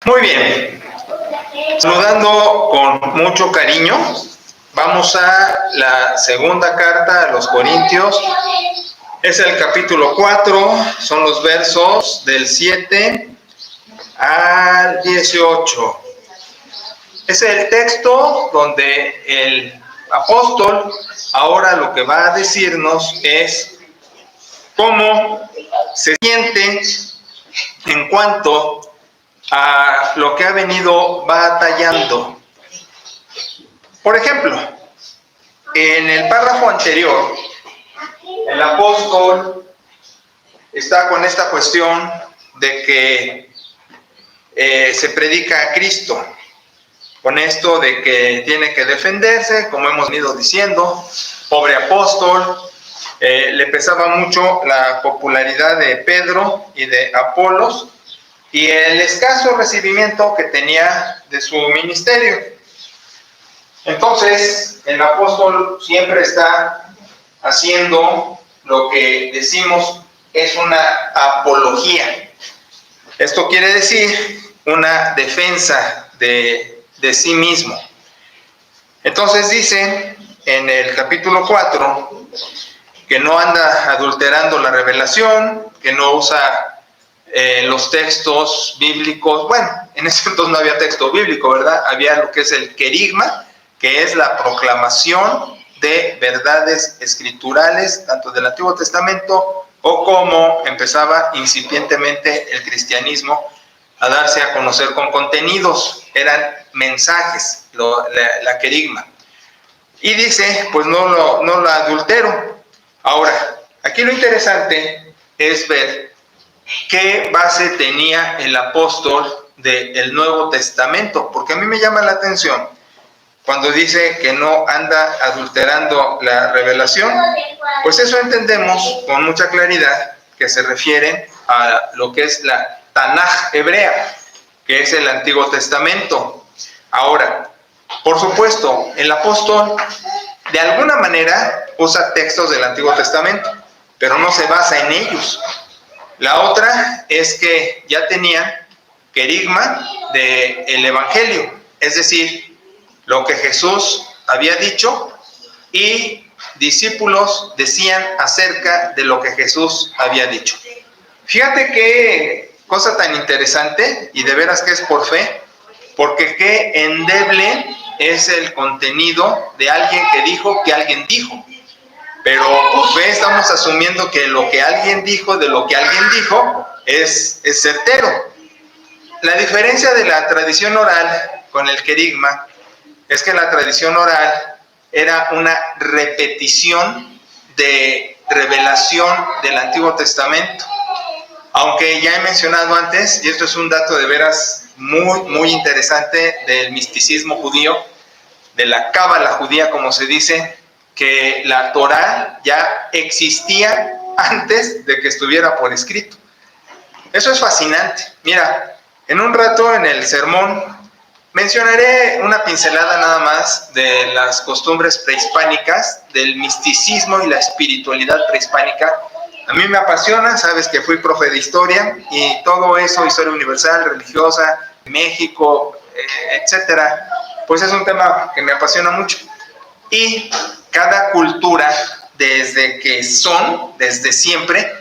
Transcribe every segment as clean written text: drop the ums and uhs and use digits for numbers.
Muy bien, saludando con mucho cariño, vamos a la segunda carta a los Corintios. Es el capítulo 4, son los versos del 7 al 18. Es el texto donde el apóstol ahora lo que va a decirnos es cómo se siente en cuanto a lo que ha venido batallando. Por ejemplo, en el párrafo anterior, el apóstol está con esta cuestión de que se predica a Cristo, con esto de que tiene que defenderse, como hemos venido diciendo, pobre apóstol, le pesaba mucho la popularidad de Pedro y de Apolos, y el escaso recibimiento que tenía de su ministerio. Entonces, el apóstol siempre está haciendo lo que decimos es una apología. Esto quiere decir una defensa de sí mismo. Entonces dice en el capítulo 4 que no anda adulterando la revelación, que no usa los textos bíblicos. Bueno, en ese entonces no había texto bíblico, ¿verdad? Había lo que es el querigma, que es la proclamación de verdades escriturales, tanto del Antiguo Testamento o como empezaba incipientemente el cristianismo a darse a conocer con contenidos, eran mensajes, la querigma. Y dice, pues no lo adultero. Ahora, aquí lo interesante es ver ¿qué base tenía el apóstol del Nuevo Testamento? Porque a mí me llama la atención cuando dice que no anda adulterando la revelación. Pues eso entendemos con mucha claridad que se refiere a lo que es la Tanaj hebrea, que es el Antiguo Testamento. Ahora, por supuesto, el apóstol de alguna manera usa textos del Antiguo Testamento, pero no se basa en ellos. La otra es que ya tenían querigma del Evangelio, es decir, lo que Jesús había dicho y discípulos decían acerca de lo que Jesús había dicho. Fíjate qué cosa tan interesante, y de veras que es por fe, porque qué endeble es el contenido de alguien que dijo que alguien dijo. Pero pues, estamos asumiendo que lo que alguien dijo de lo que alguien dijo es certero. La diferencia de la tradición oral con el querigma es que la tradición oral era una repetición de revelación del Antiguo Testamento. Aunque ya he mencionado antes, y esto es un dato de veras muy interesante del misticismo judío, de la cábala judía, como se dice, que la Torá ya existía antes de que estuviera por escrito. Eso es fascinante. Mira, en un rato en el sermón mencionaré una pincelada nada más de las costumbres prehispánicas, del misticismo y la espiritualidad prehispánica. A mí me apasiona, sabes que fui profe de historia y todo eso, historia universal, religiosa, México, etcétera, pues es un tema que me apasiona mucho. Y cada cultura, desde siempre,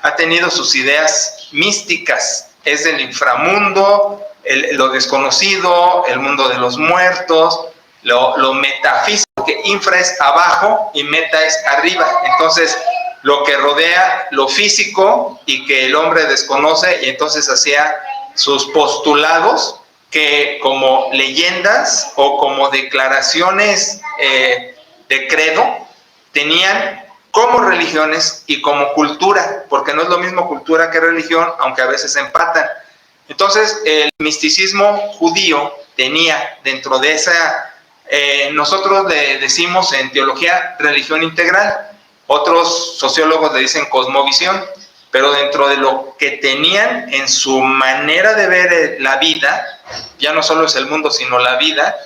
ha tenido sus ideas místicas. Es el inframundo, lo desconocido, el mundo de los muertos, lo metafísico, que infra es abajo y meta es arriba. Entonces, lo que rodea lo físico y que el hombre desconoce, y entonces hacía sus postulados que como leyendas o como declaraciones de credo tenían como religiones y como cultura, porque no es lo mismo cultura que religión, aunque a veces empatan. Entonces, el misticismo judío tenía dentro de esa, nosotros le decimos en teología religión integral, otros sociólogos le dicen cosmovisión, pero dentro de lo que tenían en su manera de ver la vida, ya no solo es el mundo, sino la vida,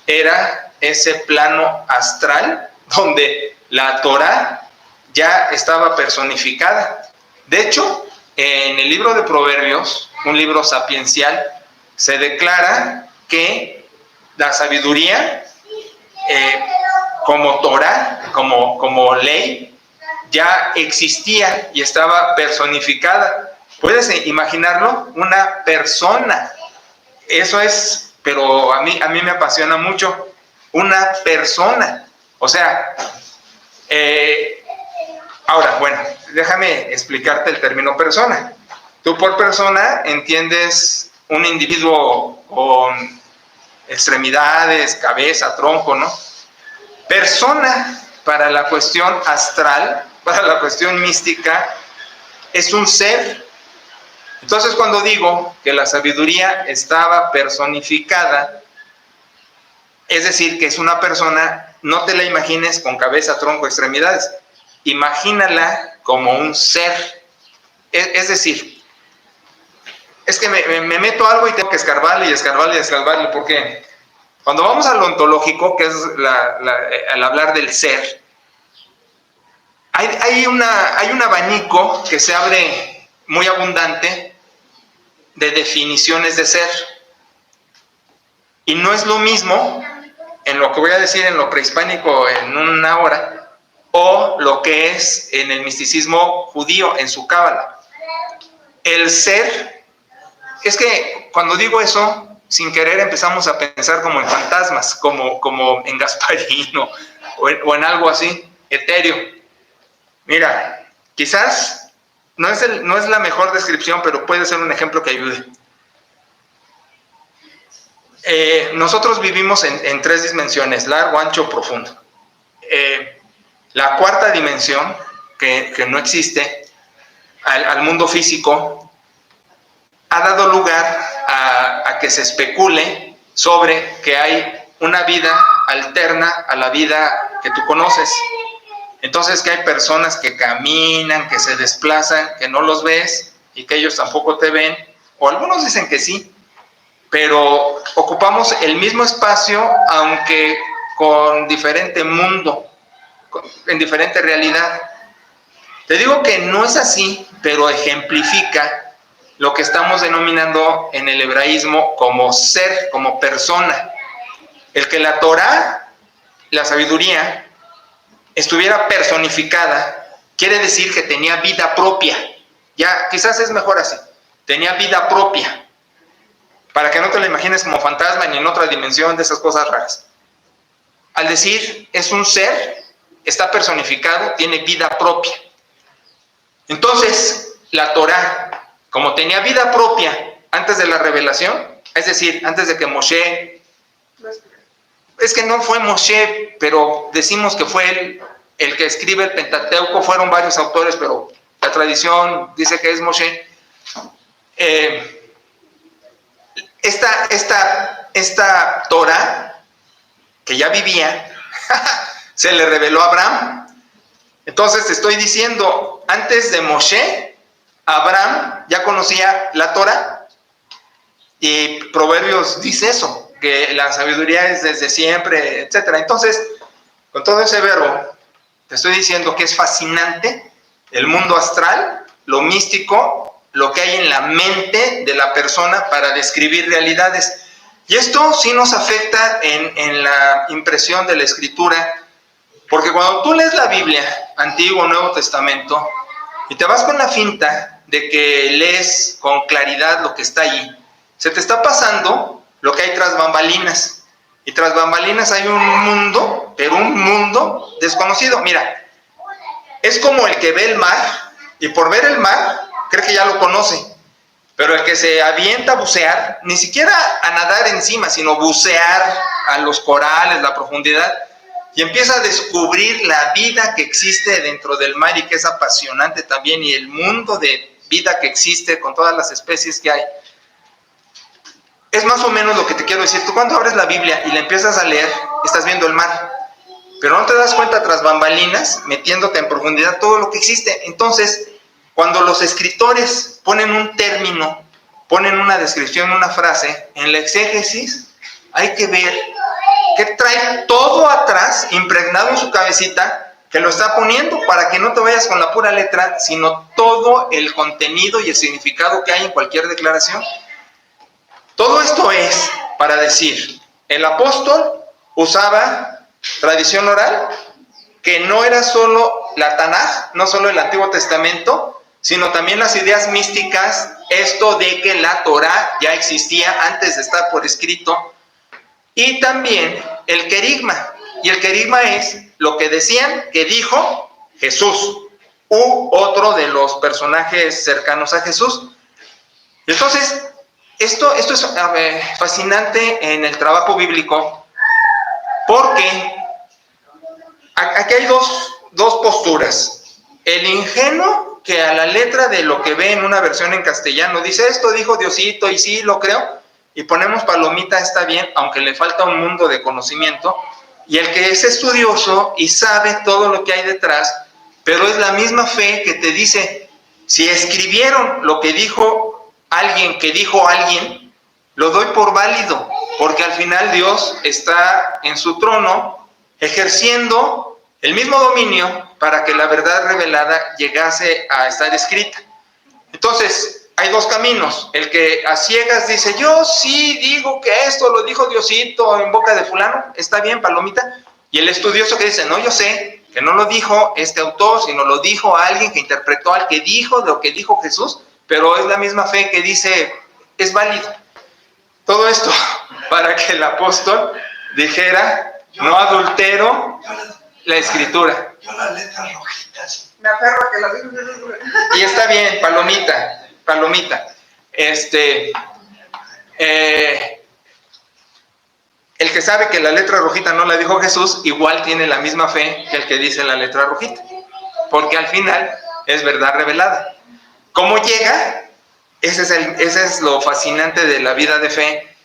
era ese plano astral donde la Torá ya estaba personificada. De hecho, en el libro de Proverbios, un libro sapiencial, se declara que la sabiduría, como Torah, como ley, ya existía y estaba personificada. ¿Puedes imaginarlo? Una persona. Eso es, pero a mí me apasiona mucho. Una persona. O sea, ahora, bueno, déjame explicarte el término persona. Tú por persona entiendes un individuo con extremidades, cabeza, tronco, ¿no? Persona, para la cuestión astral, para la cuestión mística, es un ser. Entonces, cuando digo que la sabiduría estaba personificada, es decir, que es una persona, no te la imagines con cabeza, tronco, extremidades. Imagínala como un ser. Es decir, es que me meto algo y tengo que escarbarle y escarbarle y escarbarle, porque cuando vamos a lo ontológico, que es al hablar del ser, hay un abanico que se abre muy abundante de definiciones de ser. Y no es lo mismo, en lo que voy a decir en lo prehispánico en una hora, o lo que es en el misticismo judío, en su cábala. El ser, es que cuando digo eso, sin querer empezamos a pensar como en fantasmas, como en Gasparino, o en algo así, etéreo. Mira, quizás no es la mejor descripción, pero puede ser un ejemplo que ayude. Nosotros vivimos en 3 dimensiones, largo, ancho, profundo. La cuarta dimensión, que no existe, al mundo físico, ha dado lugar a que se especule sobre que hay una vida alterna a la vida que tú conoces. Entonces, que hay personas que caminan, que se desplazan, que no los ves y que ellos tampoco te ven, o algunos dicen que sí, pero ocupamos el mismo espacio, aunque con diferente mundo, en diferente realidad. Te digo que no es así, pero ejemplifica lo que estamos denominando en el hebraísmo como ser, como persona. El que la Torah, la sabiduría, estuviera personificada, quiere decir que tenía vida propia. Ya, quizás es mejor así. Tenía vida propia. Para que no te lo imagines como fantasma ni en otra dimensión de esas cosas raras. Al decir es un ser, está personificado, tiene vida propia. Entonces, la Torah, como tenía vida propia antes de la revelación, es decir, antes de que Moshe, es que no fue Moshe, pero decimos que fue él el que escribe el Pentateuco, fueron varios autores, pero la tradición dice que es Moshe. Esta Torah, que ya vivía, se le reveló a Abraham. Entonces te estoy diciendo, antes de Moshe, Abraham ya conocía la Torah. Y Proverbios dice eso, que la sabiduría es desde siempre, etc. Entonces, con todo ese verbo, te estoy diciendo que es fascinante el mundo astral, lo místico, lo que hay en la mente de la persona para describir realidades. Y esto sí nos afecta en la impresión de la escritura, porque cuando tú lees la Biblia, Antiguo o Nuevo Testamento, y te vas con la finta de que lees con claridad lo que está allí, se te está pasando lo que hay tras bambalinas. Y tras bambalinas hay un mundo, pero un mundo desconocido. Mira, es como el que ve el mar, y por ver el mar, cree que ya lo conoce. Pero el que se avienta a bucear, ni siquiera a nadar encima, sino bucear a los corales, la profundidad, y empieza a descubrir la vida que existe dentro del mar y que es apasionante también, y el mundo de vida que existe con todas las especies que hay. Es más o menos lo que te quiero decir. Tú cuando abres la Biblia y la empiezas a leer, estás viendo el mar, pero no te das cuenta tras bambalinas, metiéndote en profundidad todo lo que existe. Entonces, cuando los escritores ponen un término, ponen una descripción, una frase, en la exégesis hay que ver que trae todo atrás, impregnado en su cabecita, que lo está poniendo para que no te vayas con la pura letra, sino todo el contenido y el significado que hay en cualquier declaración. Todo esto es para decir, el apóstol usaba tradición oral, que no era solo la Tanaj, no solo el Antiguo Testamento, sino también las ideas místicas, esto de que la Torá ya existía antes de estar por escrito, y también el querigma. Y el querigma es lo que decían que dijo Jesús u otro de los personajes cercanos a Jesús. Entonces, esto es fascinante en el trabajo bíblico, porque aquí hay dos posturas. El ingenuo, que a la letra de lo que ve en una versión en castellano dice, esto dijo Diosito y sí, lo creo, y ponemos palomita, está bien, aunque le falta un mundo de conocimiento. Y el que es estudioso y sabe todo lo que hay detrás, pero es la misma fe que te dice, si escribieron lo que dijo alguien, lo doy por válido, porque al final Dios está en su trono ejerciendo el mismo dominio para que la verdad revelada llegase a estar escrita. Entonces, hay dos caminos. El que a ciegas dice, yo sí digo que esto lo dijo Diosito en boca de fulano, está bien, palomita. Y el estudioso que dice, no, yo sé que no lo dijo este autor, sino lo dijo alguien que interpretó al que dijo de lo que dijo Jesús, pero es la misma fe que dice, es válido. Todo esto para que el apóstol dijera, no adultero la escritura. Yo las letras rojitas. Me aferro a que las... Y está bien, palomita. El que sabe que la letra rojita no la dijo Jesús, igual tiene la misma fe que el que dice la letra rojita, porque al final es verdad revelada. ¿Cómo llega? Ese es lo fascinante de la vida de fe,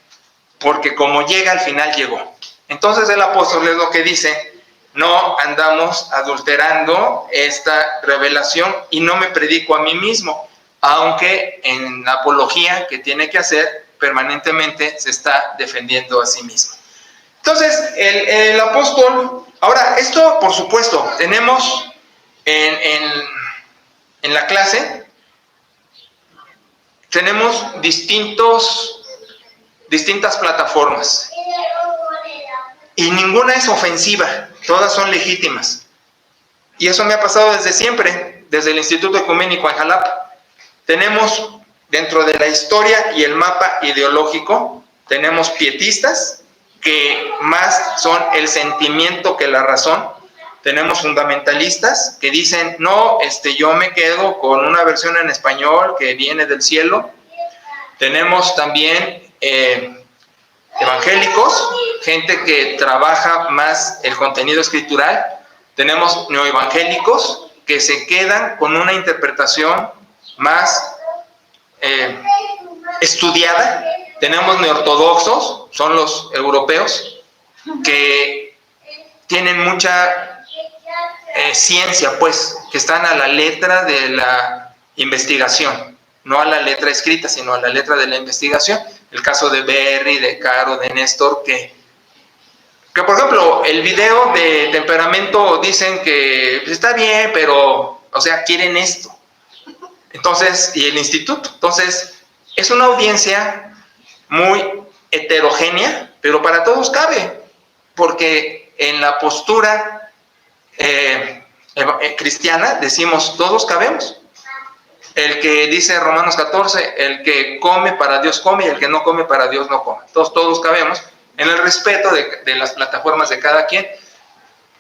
porque como llega, al final llegó. Entonces el apóstol es lo que dice, no andamos adulterando esta revelación y no me predico a mí mismo, aunque en la apología que tiene que hacer permanentemente se está defendiendo a sí mismo. Entonces, el apóstol, ahora, esto por supuesto, tenemos en la clase, tenemos distintas plataformas, y ninguna es ofensiva, todas son legítimas. Y eso me ha pasado desde siempre, desde el Instituto Ecuménico en Jalapa. Tenemos dentro de la historia y el mapa ideológico, tenemos pietistas, que más son el sentimiento que la razón. Tenemos fundamentalistas que dicen, no, yo me quedo con una versión en español que viene del cielo. Tenemos también evangélicos, gente que trabaja más el contenido escritural. Tenemos neoevangélicos que se quedan con una interpretación más estudiada. Tenemos neortodoxos, son los europeos, que tienen mucha ciencia, pues, que están a la letra de la investigación, no a la letra escrita, sino a la letra de la investigación. El caso de Berry, de Caro, de Néstor, que por ejemplo, el video de temperamento dicen que está bien, pero, o sea, quieren esto. Entonces, y el instituto. Entonces, es una audiencia muy heterogénea, pero para todos cabe, porque en la postura cristiana decimos, todos cabemos. El que dice Romanos 14, el que come para Dios come, y el que no come para Dios no come. Todos cabemos en el respeto de las plataformas de cada quien.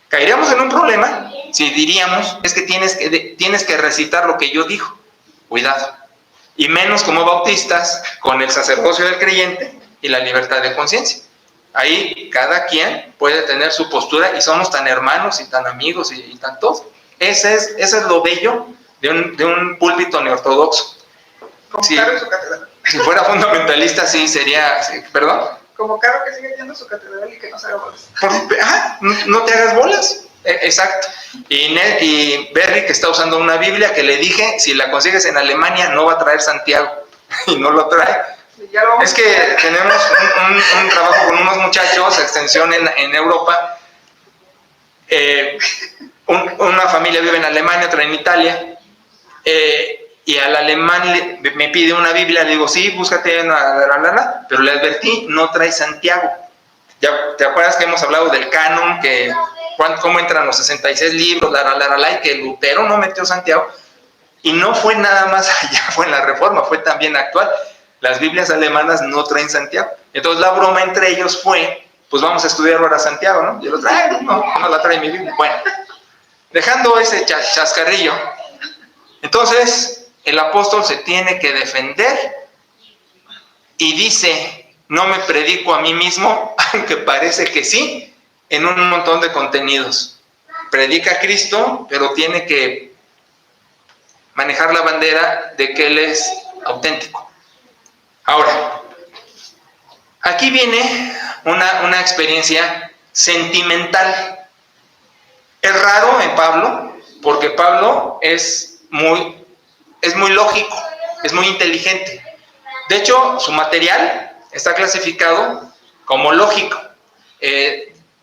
Caeríamos en un problema si diríamos, es que tienes que recitar lo que yo digo. Cuidado. Y menos como bautistas, con el sacerdocio del creyente y la libertad de conciencia. Ahí cada quien puede tener su postura, y somos tan hermanos y tan amigos y tan todos. Ese es lo bello de un púlpito neortodoxo. Como Caro en su catedral. Si fuera fundamentalista, sí sería... ¿Perdón? Como Caro, que sigue yendo a su catedral y que no se haga bolas. No te hagas bolas. Exacto. Y Berry, que está usando una Biblia que le dije, si la consigues en Alemania no va a traer Santiago, y no lo trae. Es que tenemos un trabajo con unos muchachos, extensión en Europa. Una familia vive en Alemania, otra en Italia, y al alemán me pide una Biblia, le digo, sí, búscate una, pero le advertí, no trae Santiago. ¿Ya te acuerdas que hemos hablado del canon, que cómo entran los 66 libros, y que Lutero no metió Santiago? Y no fue nada más allá, fue en la Reforma, fue también actual. Las Biblias alemanas no traen Santiago. Entonces la broma entre ellos fue, pues vamos a estudiar ahora Santiago, ¿no? Y el otro, no la trae mi Biblia. Bueno, dejando ese chascarrillo, entonces el apóstol se tiene que defender y dice, no me predico a mí mismo, aunque parece que sí, en un montón de contenidos. Predica a Cristo, pero tiene que manejar la bandera de que Él es auténtico. Ahora, aquí viene una experiencia sentimental. Es raro en Pablo, porque Pablo es muy lógico, es muy inteligente. De hecho, su material está clasificado como lógico.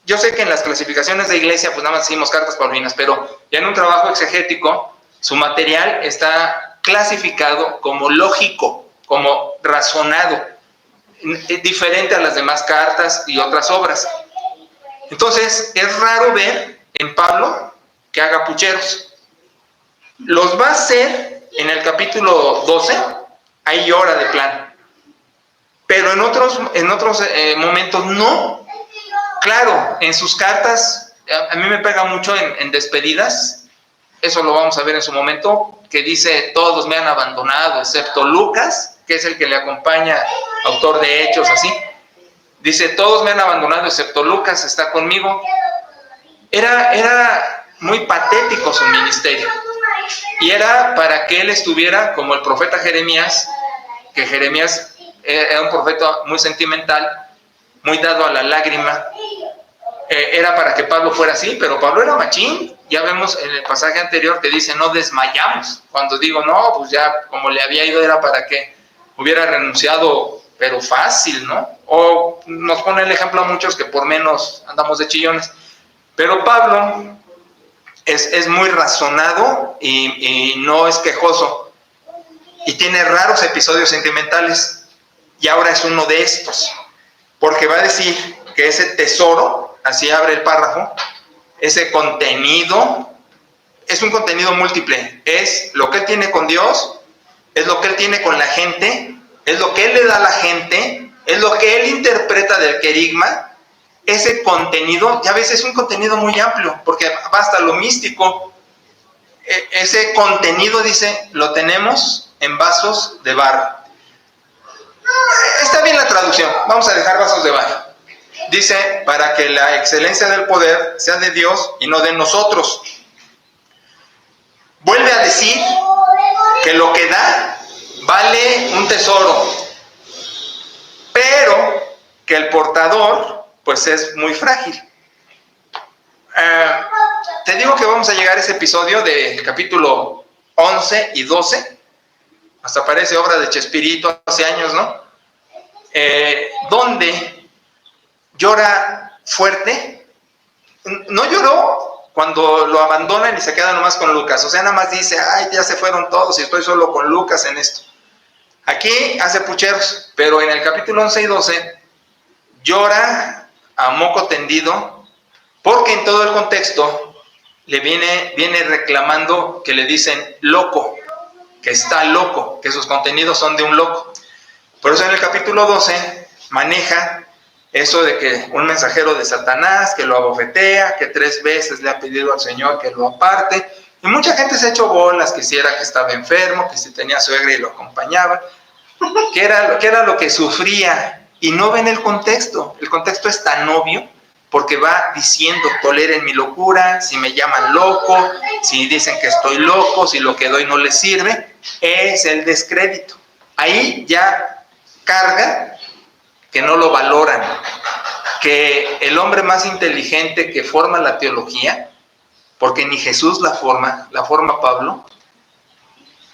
Yo sé que en las clasificaciones de iglesia, pues nada más decimos cartas paulinas, pero ya en un trabajo exegético, su material está clasificado como lógico, como razonado, diferente a las demás cartas y otras obras. Entonces, es raro ver en Pablo que haga pucheros. Los va a hacer en el capítulo 12, ahí llora de plano. Pero en otros momentos no. Claro, en sus cartas, a mí me pega mucho en despedidas, eso lo vamos a ver en su momento, que dice, todos me han abandonado, excepto Lucas, que es el que le acompaña, autor de Hechos, así. Dice, todos me han abandonado, excepto Lucas, está conmigo. Era muy patético su ministerio. Y era para que él estuviera como el profeta Jeremías, que Jeremías era un profeta muy sentimental, muy dado a la lágrima. Era para que Pablo fuera así, pero Pablo era machín. Ya vemos en el pasaje anterior que dice, no desmayamos. Cuando digo, no, pues ya como le había ido era para que hubiera renunciado, pero fácil, ¿no? O nos pone el ejemplo a muchos que por menos andamos de chillones. Pero Pablo es muy razonado y no es quejoso. Y tiene raros episodios sentimentales. Y ahora es uno de estos. Porque va a decir que ese tesoro, así abre el párrafo, ese contenido, es un contenido múltiple. Es lo que él tiene con Dios, es lo que él tiene con la gente, es lo que él le da a la gente, es lo que él interpreta del querigma. Ese contenido, ya ves, es un contenido muy amplio, porque va hasta lo místico. Ese contenido, dice, lo tenemos en vasos de barro. Está bien la traducción, vamos a dejar vasos de barro. Dice, para que la excelencia del poder sea de Dios y no de nosotros. Vuelve a decir que lo que da vale un tesoro, pero que el portador pues es muy frágil. Te digo que vamos a llegar a ese episodio del capítulo 11 y 12, hasta parece obra de Chespirito hace años, ¿no? Donde llora fuerte. No lloró cuando lo abandonan y se queda nomás con Lucas, o sea, nada más dice, ay, ya se fueron todos y estoy solo con Lucas en esto. Aquí hace pucheros, pero en el capítulo 11 y 12 llora a moco tendido, porque en todo el contexto le viene reclamando que le dicen loco, que está loco, que sus contenidos son de un loco. Por eso en el capítulo 12 maneja eso de que un mensajero de Satanás, que lo abofetea, que 3 veces le ha pedido al Señor que lo aparte, y mucha gente se ha hecho bolas, que si era que estaba enfermo, que si tenía suegra y lo acompañaba, que era lo que sufría, y no ven el contexto es tan obvio, porque va diciendo, toleren mi locura, si me llaman loco, si dicen que estoy loco, si lo que doy no les sirve, es el descrédito. Ahí ya carga que no lo valoran, que el hombre más inteligente que forma la teología, porque ni Jesús la forma Pablo,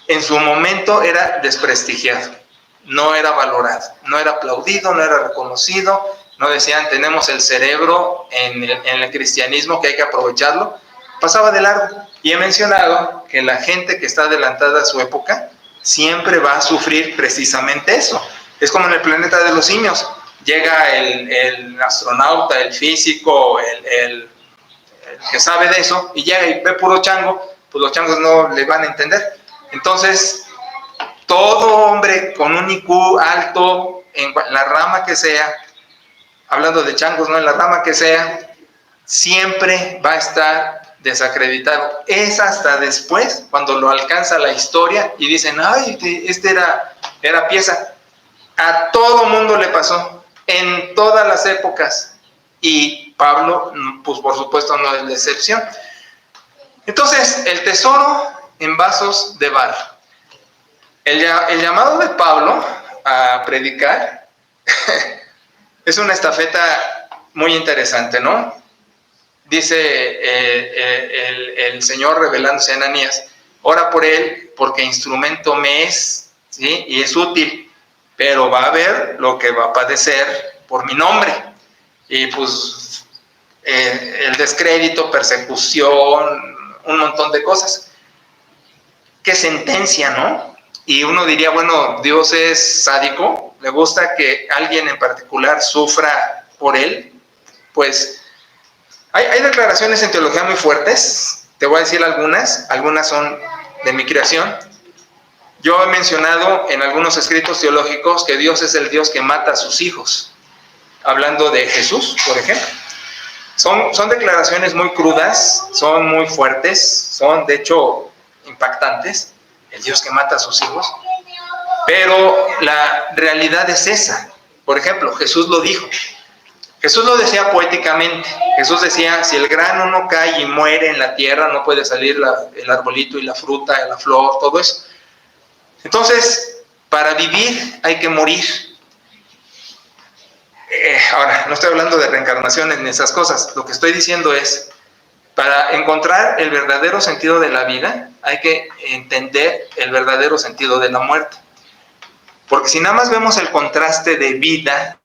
en su momento era desprestigiado, no era valorado, no era aplaudido, no era reconocido, no decían tenemos el cerebro en el cristianismo que hay que aprovecharlo, pasaba de largo. Y he mencionado que la gente que está adelantada a su época siempre va a sufrir precisamente eso. Es como en el planeta de los simios. Llega el astronauta, el físico, el que sabe de eso, y llega y ve puro chango, pues los changos no le van a entender. Entonces, todo hombre con un IQ alto, en la rama que sea, hablando de changos, no en la rama que sea, siempre va a estar desacreditado. Es hasta después, cuando lo alcanza la historia y dicen, ay, este era pieza. A todo mundo le pasó, en todas las épocas. Y Pablo, pues por supuesto, no es la excepción. Entonces, el tesoro en vasos de barro. El llamado de Pablo a predicar es una estafeta muy interesante, ¿no? Dice el Señor revelándose a Ananías, ora por él porque instrumento me es, ¿sí? Y es útil, pero va a ver lo que va a padecer por mi nombre. Y pues el descrédito, persecución, un montón de cosas. Qué sentencia, ¿no? Y uno diría, bueno, Dios es sádico, le gusta que alguien en particular sufra por él. Pues hay declaraciones en teología muy fuertes, te voy a decir algunas son de mi creación. Yo he mencionado en algunos escritos teológicos que Dios es el Dios que mata a sus hijos, hablando de Jesús, por ejemplo. Son declaraciones muy crudas, son muy fuertes, son de hecho impactantes, el Dios que mata a sus hijos, pero la realidad es esa. Por ejemplo, Jesús lo dijo. Jesús lo decía poéticamente. Jesús decía, si el grano no cae y muere en la tierra, no puede salir el arbolito y la fruta, la flor, todo eso. Entonces, para vivir hay que morir. Ahora, no estoy hablando de reencarnaciones ni esas cosas. Lo que estoy diciendo es, para encontrar el verdadero sentido de la vida, hay que entender el verdadero sentido de la muerte. Porque si nada más vemos el contraste de vida,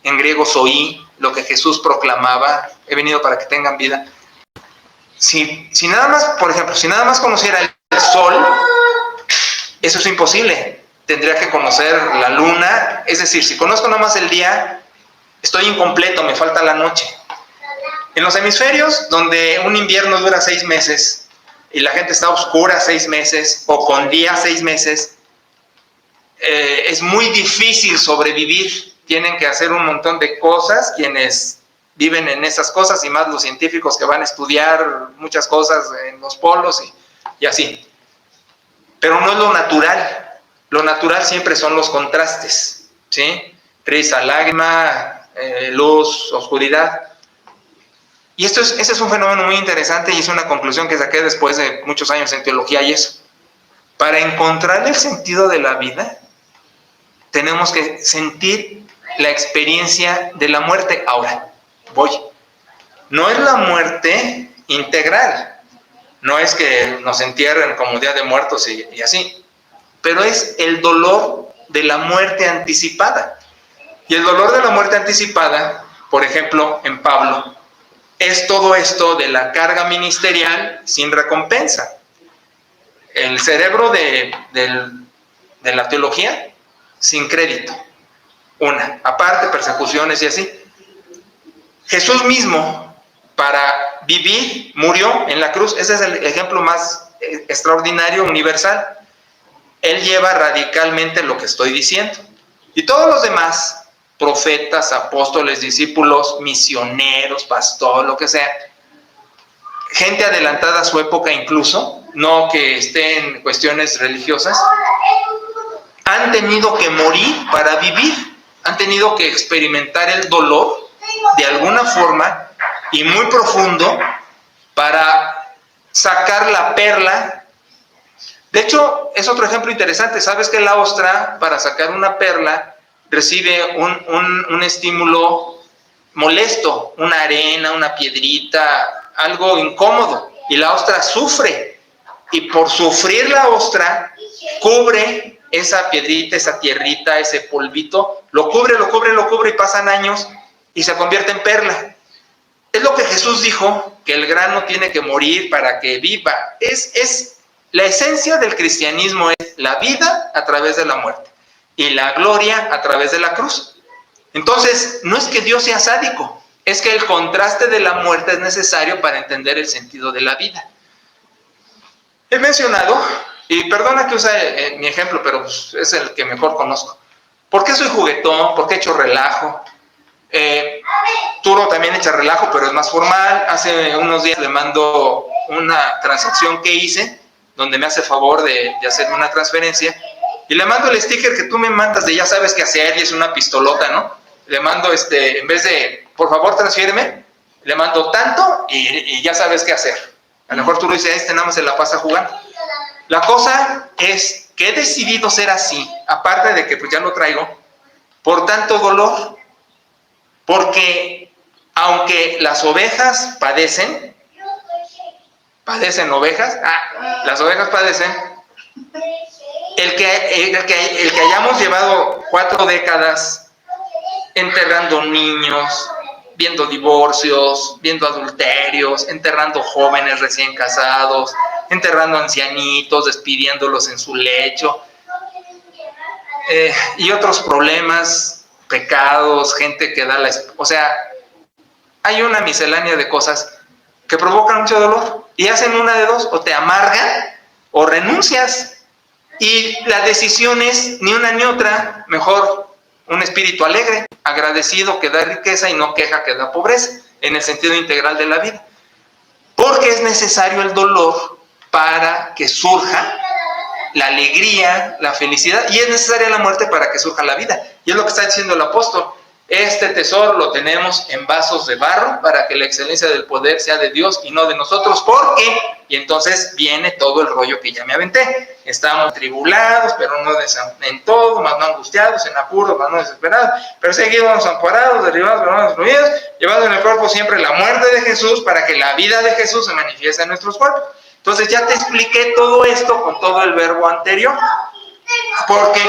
en griego zoí, lo que Jesús proclamaba, he venido para que tengan vida. Si nada más, por ejemplo, si nada más conociera el sol, eso es imposible. Tendría que conocer la luna. Es decir, si conozco nada más el día, estoy incompleto, me falta la noche. En los hemisferios, donde un invierno dura 6 meses y la gente está a oscura 6 meses o con día 6 meses, es muy difícil sobrevivir. Tienen que hacer un montón de cosas quienes viven en esas cosas, y más los científicos que van a estudiar muchas cosas en los polos y así. Pero no es lo natural. Lo natural siempre son los contrastes, ¿sí? Risa, lágrima, luz, oscuridad. Y ese es un fenómeno muy interesante, y es una conclusión que saqué después de muchos años en teología y eso. Para encontrar el sentido de la vida, tenemos que sentir la experiencia de la muerte. Ahora, no es la muerte integral, no es que nos entierren como Día de Muertos y así, pero es el dolor de la muerte anticipada. Y el dolor de la muerte anticipada, por ejemplo, en Pablo, es todo esto de la carga ministerial sin recompensa. El cerebro de la teología, sin crédito. Aparte, persecuciones y así. Jesús mismo, para vivir, murió en la cruz. Ese es el ejemplo más extraordinario, universal. Él lleva radicalmente lo que estoy diciendo. Y todos los demás, profetas, apóstoles, discípulos, misioneros, pastores, lo que sea, gente adelantada a su época incluso, no que esté en cuestiones religiosas, han tenido que morir para vivir, han tenido que experimentar el dolor de alguna forma y muy profundo para sacar la perla. De hecho, es otro ejemplo interesante. ¿Sabes que la ostra, para sacar una perla, recibe un estímulo molesto, una arena, una piedrita, algo incómodo, y la ostra sufre, y por sufrir la ostra cubre esa piedrita, esa tierrita, ese polvito, lo cubre y pasan años y se convierte en perla. Es lo que Jesús dijo, que el grano tiene que morir para que viva. Es La esencia del cristianismo es la vida a través de la muerte y la gloria a través de la cruz. Entonces, no es que Dios sea sádico, es que el contraste de la muerte es necesario para entender el sentido de la vida. He mencionado, y perdona que use mi ejemplo, pero es el que mejor conozco. ¿Por qué soy juguetón? ¿Por qué echo relajo? Turo también echa relajo, pero es más formal. Hace unos días le mando una transacción que hice, donde me hace favor de hacerme una transferencia, y le mando el sticker que tú me mandas de ya sabes qué hacer, y es una pistolota, ¿no? Le mando, en vez de, por favor, transfiéreme, le mando tanto y ya sabes qué hacer. A lo mejor tú lo dices, nada más se la pasa jugando. La cosa es que he decidido ser así, aparte de que pues ya lo traigo, por tanto dolor, porque aunque las ovejas padecen ovejas, las ovejas padecen, el que hayamos llevado 4 décadas enterrando niños, viendo divorcios, viendo adulterios, enterrando jóvenes recién casados, enterrando ancianitos, despidiéndolos en su lecho, y otros problemas, pecados, gente que da o sea, hay una miscelánea de cosas que provocan mucho dolor y hacen una de dos: o te amargan o renuncias, y la decisión es ni una ni otra. Mejor un espíritu alegre, agradecido, que da riqueza, y no queja, que da pobreza, en el sentido integral de la vida. Porque es necesario el dolor para que surja la alegría, la felicidad, y es necesaria la muerte para que surja la vida. Y es lo que está diciendo el apóstol: este tesoro lo tenemos en vasos de barro para que la excelencia del poder sea de Dios y no de nosotros. ¿Por qué? Y entonces viene todo el rollo que ya me aventé. Estamos tribulados, pero no en todo, mas no angustiados, en apuros, mas no desesperados, perseguidos, amparados, derribados, pero no destruidos, llevando en el cuerpo siempre la muerte de Jesús, para que la vida de Jesús se manifieste en nuestros cuerpos. Entonces ya te expliqué todo esto con todo el verbo anterior, porque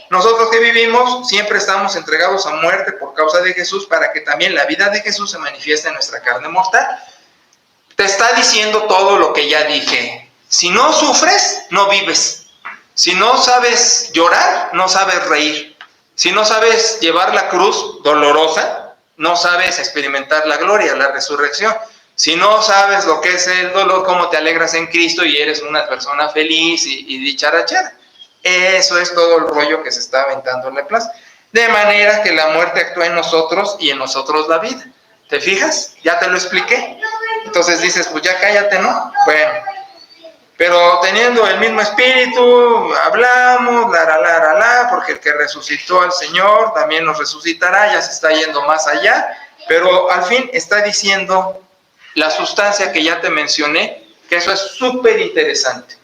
nosotros que vivimos siempre estamos entregados a muerte por causa de Jesús, para que también la vida de Jesús se manifieste en nuestra carne mortal. Te está diciendo todo lo que ya dije. Si no sufres, no vives. Si no sabes llorar, no sabes reír. Si no sabes llevar la cruz dolorosa, no sabes experimentar la gloria, la resurrección. Si no sabes lo que es el dolor, cómo te alegras en Cristo y eres una persona feliz y dicharachera. Eso es todo el rollo que se está aventando en la plaza. De manera que la muerte actúa en nosotros y en nosotros la vida. ¿Te fijas? Ya te lo expliqué. Entonces dices, pues ya cállate, ¿no? Bueno, pero teniendo el mismo espíritu, hablamos, porque el que resucitó al Señor también nos resucitará. Ya se está yendo más allá, pero al fin está diciendo la sustancia que ya te mencioné, que eso es súper interesante.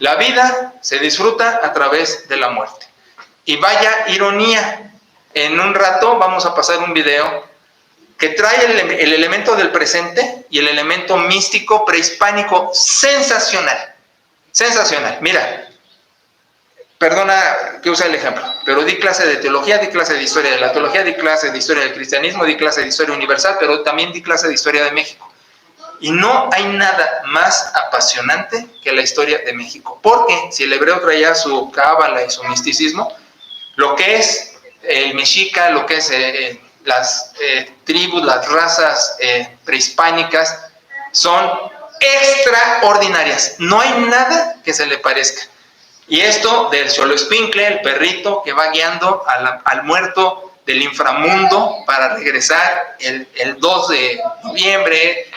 La vida se disfruta a través de la muerte. Y vaya ironía, en un rato vamos a pasar un video que trae el elemento del presente y el elemento místico prehispánico sensacional. Sensacional. Mira, perdona que use el ejemplo, pero di clase de teología, di clase de historia de la teología, di clase de historia del cristianismo, di clase de historia universal, pero también di clase de historia de México. Y no hay nada más apasionante que la historia de México, porque si el hebreo traía su cábala y su misticismo, lo que es el mexica, lo que es las tribus, las razas prehispánicas, son extraordinarias. No hay nada que se le parezca. Y esto del Xoloitzcuintle, el perrito que va guiando al muerto del inframundo para regresar el 2 de noviembre,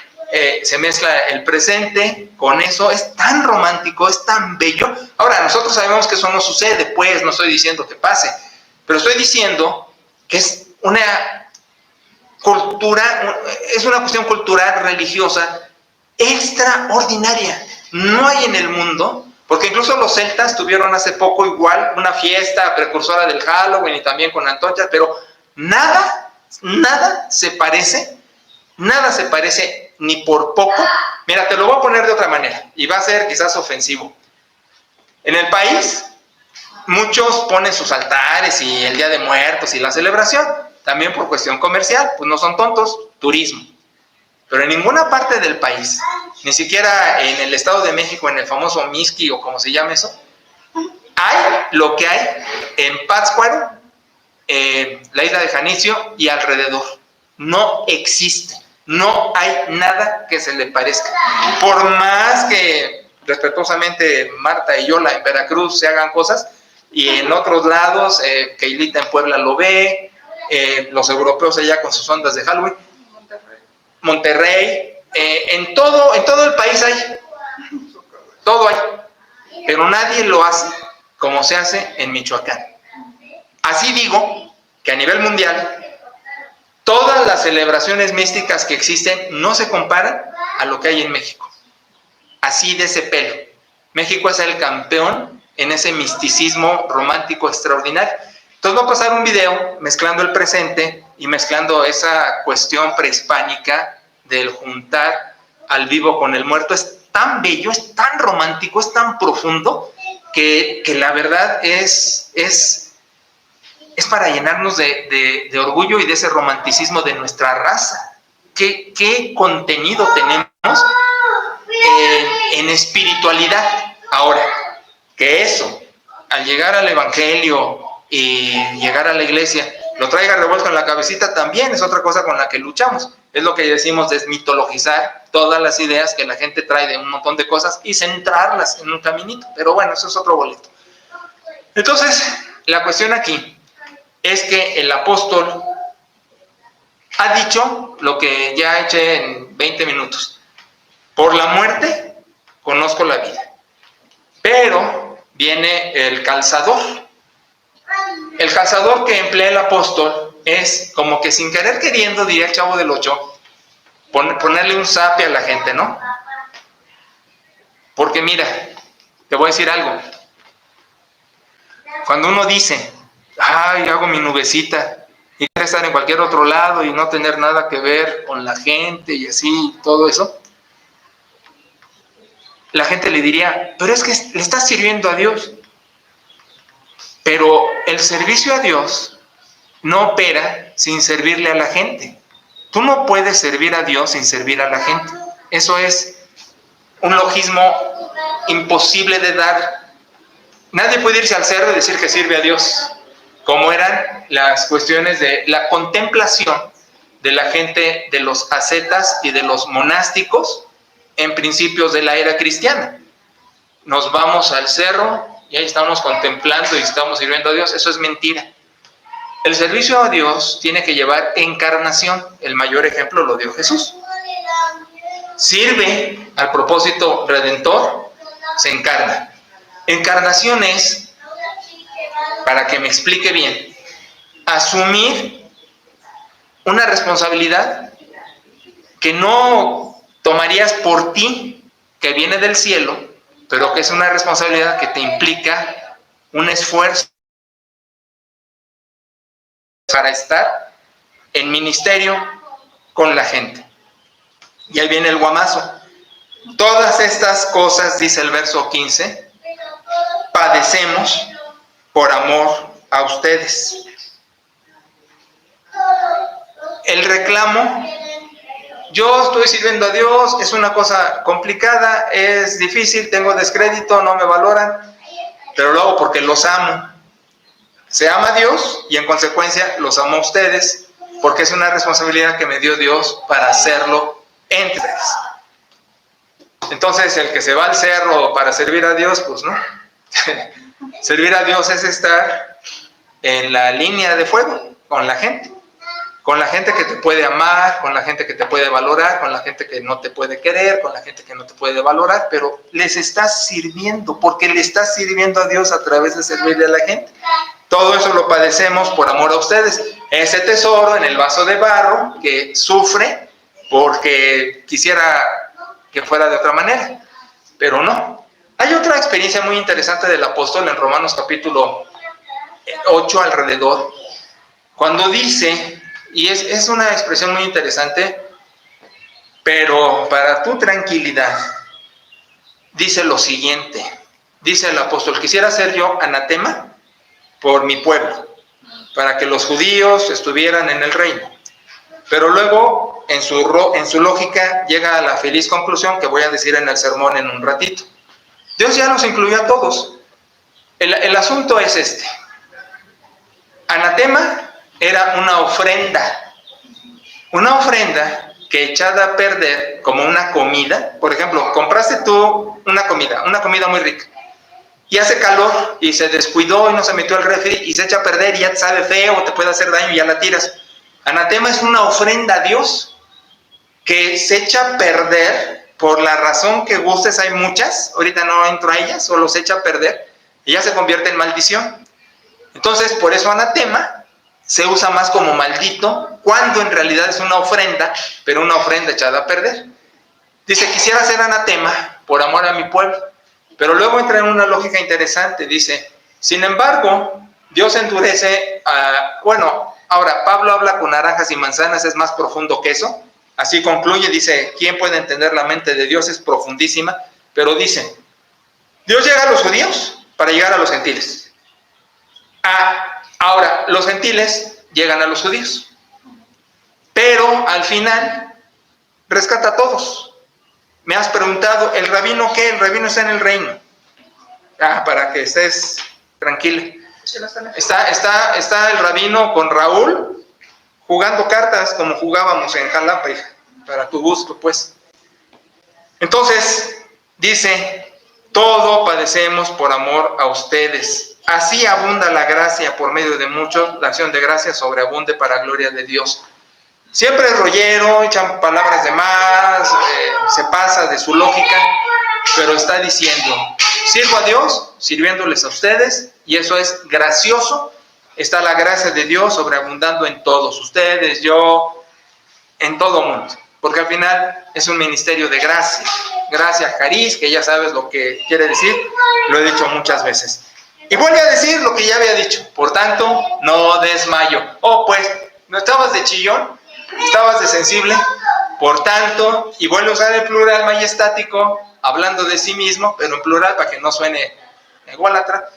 se mezcla el presente con eso. Es tan romántico, es tan bello. Ahora, nosotros sabemos que eso no sucede, pues no estoy diciendo que pase, pero estoy diciendo que es una cultura, es una cuestión cultural, religiosa, extraordinaria. No hay en el mundo, porque incluso los celtas tuvieron hace poco igual una fiesta precursora del Halloween y también con antorchas, pero nada se parece ni por poco. Mira, te lo voy a poner de otra manera y va a ser quizás ofensivo. En el país, muchos ponen sus altares y el Día de Muertos y la celebración, también por cuestión comercial, pues no son tontos, turismo. Pero en ninguna parte del país ni siquiera en el Estado de México, en el famoso Mixqui o como se llama eso, hay lo que hay en Pátzcuaro, la isla de Janitzio y alrededor. No existe, no hay nada que se le parezca. Por más que respetuosamente Marta y Yola en Veracruz se hagan cosas, y en otros lados, Keilita en Puebla lo ve, los europeos allá con sus ondas de Halloween, Monterrey, en todo el país hay, todo hay, pero nadie lo hace como se hace en Michoacán. Así digo que a nivel mundial, todas las celebraciones místicas que existen no se comparan a lo que hay en México. Así de ese pelo. México es el campeón en ese misticismo romántico extraordinario. Entonces voy a pasar un video mezclando el presente y mezclando esa cuestión prehispánica del juntar al vivo con el muerto. Es tan bello, es tan romántico, es tan profundo que la verdad es para llenarnos de orgullo y de ese romanticismo de nuestra raza. ¿Qué contenido tenemos en espiritualidad? Ahora, que eso, al llegar al Evangelio y llegar a la iglesia, lo traiga revuelto en la cabecita, también es otra cosa con la que luchamos. Es lo que decimos, desmitologizar todas las ideas que la gente trae de un montón de cosas y centrarlas en un caminito. Pero bueno, eso es otro boleto. Entonces, la cuestión aquí es que el apóstol ha dicho lo que ya eché en 20 minutos. Por la muerte conozco la vida. Pero viene el calzador. El calzador que emplea el apóstol es como que sin querer queriendo, diría el Chavo del Ocho, ponerle un zape a la gente, ¿no? Porque mira, te voy a decir algo. Cuando uno dice, ay, hago mi nubecita, y quiere estar en cualquier otro lado y no tener nada que ver con la gente y así, todo eso, la gente le diría, pero es que le estás sirviendo a Dios. Pero el servicio a Dios no opera sin servirle a la gente. Tú no puedes servir a Dios sin servir a la gente. Eso es un logismo imposible de dar. Nadie puede irse al cerro y decir que sirve a Dios, como eran las cuestiones de la contemplación de la gente, de los ascetas y de los monásticos en principios de la era cristiana. Nos vamos al cerro y ahí estamos contemplando y estamos sirviendo a Dios. Eso es mentira. El servicio a Dios tiene que llevar encarnación. El mayor ejemplo lo dio Jesús. Sirve al propósito redentor, se encarna. Encarnación es, para que me explique bien, asumir una responsabilidad que no tomarías por ti, que viene del cielo, pero que es una responsabilidad que te implica un esfuerzo para estar en ministerio con la gente. Y ahí viene el guamazo. Todas estas cosas, dice el verso 15, padecemos por amor a ustedes. El reclamo, yo estoy sirviendo a Dios, es una cosa complicada, es difícil, tengo descrédito, no me valoran, pero lo hago porque los amo. Se ama a Dios y en consecuencia los amo a ustedes, porque es una responsabilidad que me dio Dios para hacerlo entre ustedes. Entonces, el que se va al cerro para servir a Dios, pues no. Servir a Dios es estar en la línea de fuego con la gente que te puede amar, con la gente que te puede valorar, con la gente que no te puede querer, con la gente que no te puede valorar, pero les estás sirviendo, porque le estás sirviendo a Dios a través de servirle a la gente. Todo eso lo padecemos por amor a ustedes. Ese tesoro en el vaso de barro que sufre porque quisiera que fuera de otra manera, pero no. Hay otra experiencia muy interesante del apóstol en Romanos capítulo 8 alrededor, cuando dice, y es una expresión muy interesante, pero para tu tranquilidad, dice lo siguiente, dice el apóstol, quisiera ser yo anatema por mi pueblo, para que los judíos estuvieran en el reino, pero luego en su lógica llega a la feliz conclusión que voy a decir en el sermón en un ratito. Dios ya nos incluyó a todos. El asunto es este. Anatema era una ofrenda que echada a perder como una comida. Por ejemplo, compraste tú una comida muy rica, y hace calor y se descuidó y no se metió al refri y se echa a perder y ya te sabe feo o te puede hacer daño y ya la tiras. Anatema es una ofrenda a Dios que se echa a perder por la razón que gustes. Hay muchas, ahorita no entro a ellas, solo se echa a perder y ya se convierte en maldición. Entonces, por eso anatema se usa más como maldito, cuando en realidad es una ofrenda, pero una ofrenda echada a perder. Dice, quisiera ser anatema por amor a mi pueblo, pero luego entra en una lógica interesante. Dice, sin embargo, Dios endurece a... Bueno, ahora, Pablo habla con naranjas y manzanas, es más profundo que eso. Así concluye, dice, ¿quién puede entender la mente de Dios? Es profundísima, pero dice, Dios llega a los judíos para llegar a los gentiles. Ahora, los gentiles llegan a los judíos, pero al final rescata a todos. Me has preguntado, ¿el rabino qué? El rabino está en el reino. Para que estés tranquilo. Está el rabino con Raúl jugando cartas como jugábamos en Jalapa, hija, para tu gusto, pues. Entonces, dice, todo padecemos por amor a ustedes. Así abunda la gracia por medio de muchos, la acción de gracia sobreabunde para gloria de Dios. Siempre es rollero, echan palabras de más, se pasa de su lógica, pero está diciendo, sirvo a Dios, sirviéndoles a ustedes, y eso es gracioso. Está la gracia de Dios sobreabundando en todos, ustedes, yo, en todo mundo, porque al final es un ministerio de gracia, gracia cariz, que ya sabes lo que quiere decir, lo he dicho muchas veces. Y vuelve a decir lo que ya había dicho, por tanto, no desmayo. Pues, ¿no estabas de chillón? ¿Estabas de sensible? Por tanto, y vuelve a usar el plural majestático, hablando de sí mismo, pero en plural para que no suene ególatra.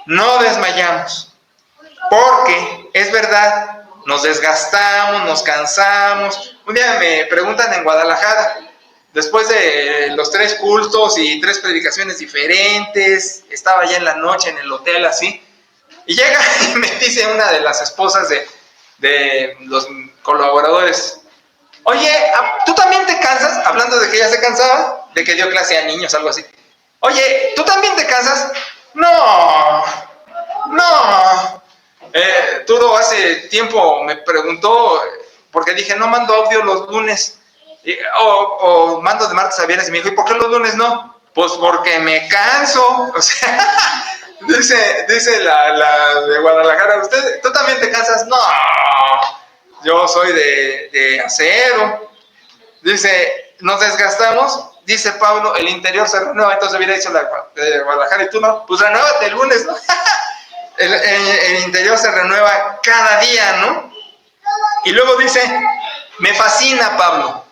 No desmayamos, porque es verdad, nos desgastamos, nos cansamos. Un día me preguntan en Guadalajara, después de los 3 cultos y 3 predicaciones diferentes, estaba ya en la noche en el hotel así, y llega y me dice una de las esposas de los colaboradores, oye, ¿tú también te cansas? Hablando de que ella se cansaba, de que dio clase a niños, algo así. Oye, ¿tú también te cansas? No. Todo hace tiempo me preguntó, porque dije, no mando audio los lunes, o mando de martes a viernes, y me dijo, ¿y por qué los lunes no? Pues porque me canso. O sea, dice la de Guadalajara, ¿tú también te cansas? No, yo soy de acero. Dice, nos desgastamos, dice Pablo, el interior se renueva. Entonces hubiera dicho la de Guadalajara, y tú no, pues renuévate el lunes, ¿no? el interior se renueva cada día, ¿no? Y luego dice, me fascina Pablo.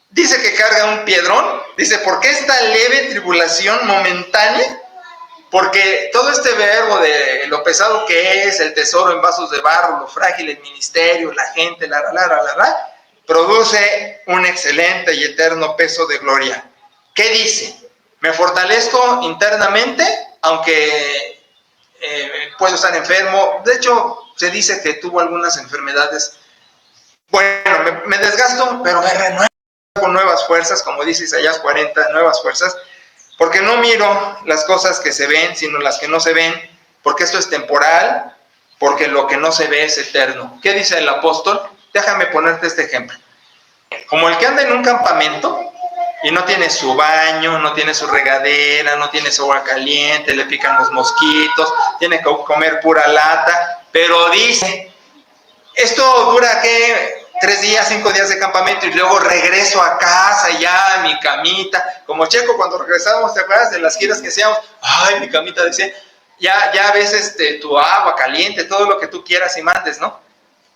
Dice que carga un piedrón. Dice, ¿por qué esta leve tribulación momentánea? Porque todo este verbo de lo pesado que es, el tesoro en vasos de barro, lo frágil el ministerio, la gente, produce un excelente y eterno peso de gloria. ¿Qué dice? Me fortalezco internamente, aunque puedo estar enfermo. De hecho, se dice que tuvo algunas enfermedades. Bueno, me desgasto, pero me renuevo con nuevas fuerzas, como dice Isaías 40, nuevas fuerzas, porque no miro las cosas que se ven, sino las que no se ven, porque esto es temporal, porque lo que no se ve es eterno. ¿Qué dice el apóstol? Déjame ponerte este ejemplo. Como el que anda en un campamento y no tiene su baño, no tiene su regadera, no tiene su agua caliente, le pican los mosquitos, tiene que comer pura lata, pero dice, esto dura, ¿qué? 3 días, 5 días de campamento, y luego regreso a casa, ya a mi camita, como Checo cuando regresábamos, ¿te acuerdas de las giras que hacíamos? Ay, mi camita, decía, ya ves tu agua caliente, todo lo que tú quieras y mandes, ¿no?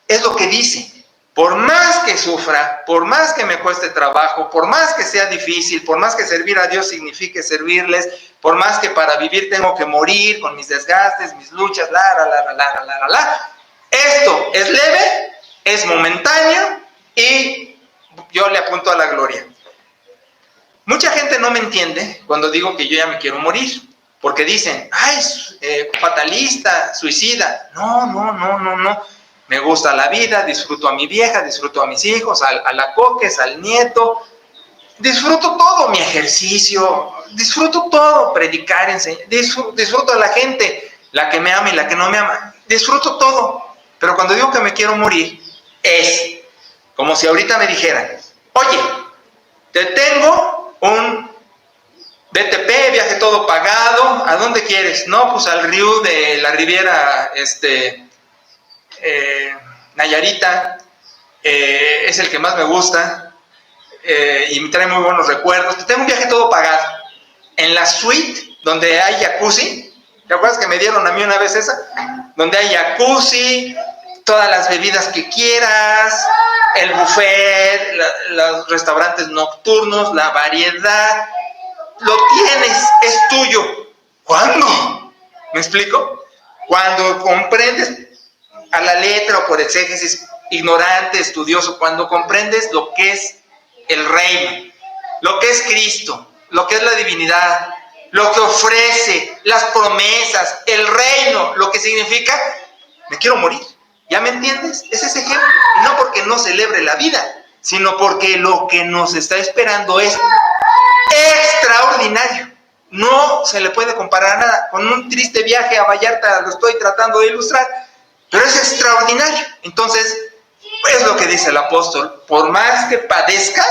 Es lo que dice. Por más que sufra, por más que me cueste trabajo, por más que sea difícil, por más que servir a Dios signifique servirles, por más que para vivir tengo que morir con mis desgastes, mis luchas, esto es leve, es momentáneo y yo le apunto a la gloria. Mucha gente no me entiende cuando digo que yo ya me quiero morir, porque dicen, ay, fatalista, suicida. No. Me gusta la vida, disfruto a mi vieja, disfruto a mis hijos, a la coques, al nieto. Disfruto todo, mi ejercicio, disfruto todo, predicar, enseñar, disfruto a la gente, la que me ama y la que no me ama, disfruto todo. Pero cuando digo que me quiero morir, es como si ahorita me dijeran, oye, te tengo un DTP, viaje todo pagado, ¿a dónde quieres? No, pues al río de la Riviera, Nayarita, es el que más me gusta. Y me trae muy buenos recuerdos. Tengo un viaje todo pagado. En la suite donde hay jacuzzi, ¿te acuerdas que me dieron a mí una vez esa? Donde hay jacuzzi, todas las bebidas que quieras, el buffet, los restaurantes nocturnos, la variedad. Lo tienes, es tuyo. ¿Cuándo? ¿Me explico? Cuando comprendes a la letra o por exégesis, ignorante, estudioso, cuando comprendes lo que es el reino, lo que es Cristo, lo que es la divinidad, lo que ofrece, las promesas, el reino, lo que significa, me quiero morir. ¿Ya me entiendes? Es ese ejemplo. Y no porque no celebre la vida, sino porque lo que nos está esperando es extraordinario. No se le puede comparar a nada. Con un triste viaje a Vallarta lo estoy tratando de ilustrar, pero es extraordinario. Entonces, es lo que dice el apóstol, por más que padezca,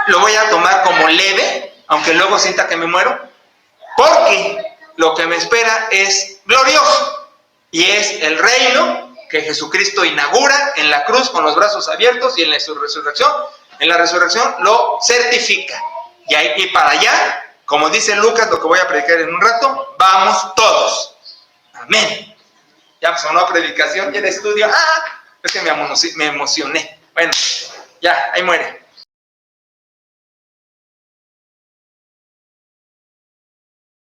lo voy a tomar como leve, aunque luego sienta que me muero, porque lo que me espera es glorioso, y es el reino que Jesucristo inaugura en la cruz con los brazos abiertos, y en la resurrección lo certifica, y para allá, como dice Lucas, lo que voy a predicar en un rato, vamos todos. Amén. Ya sonó predicación y el estudio, es que me emocioné. Bueno, ya, ahí muere.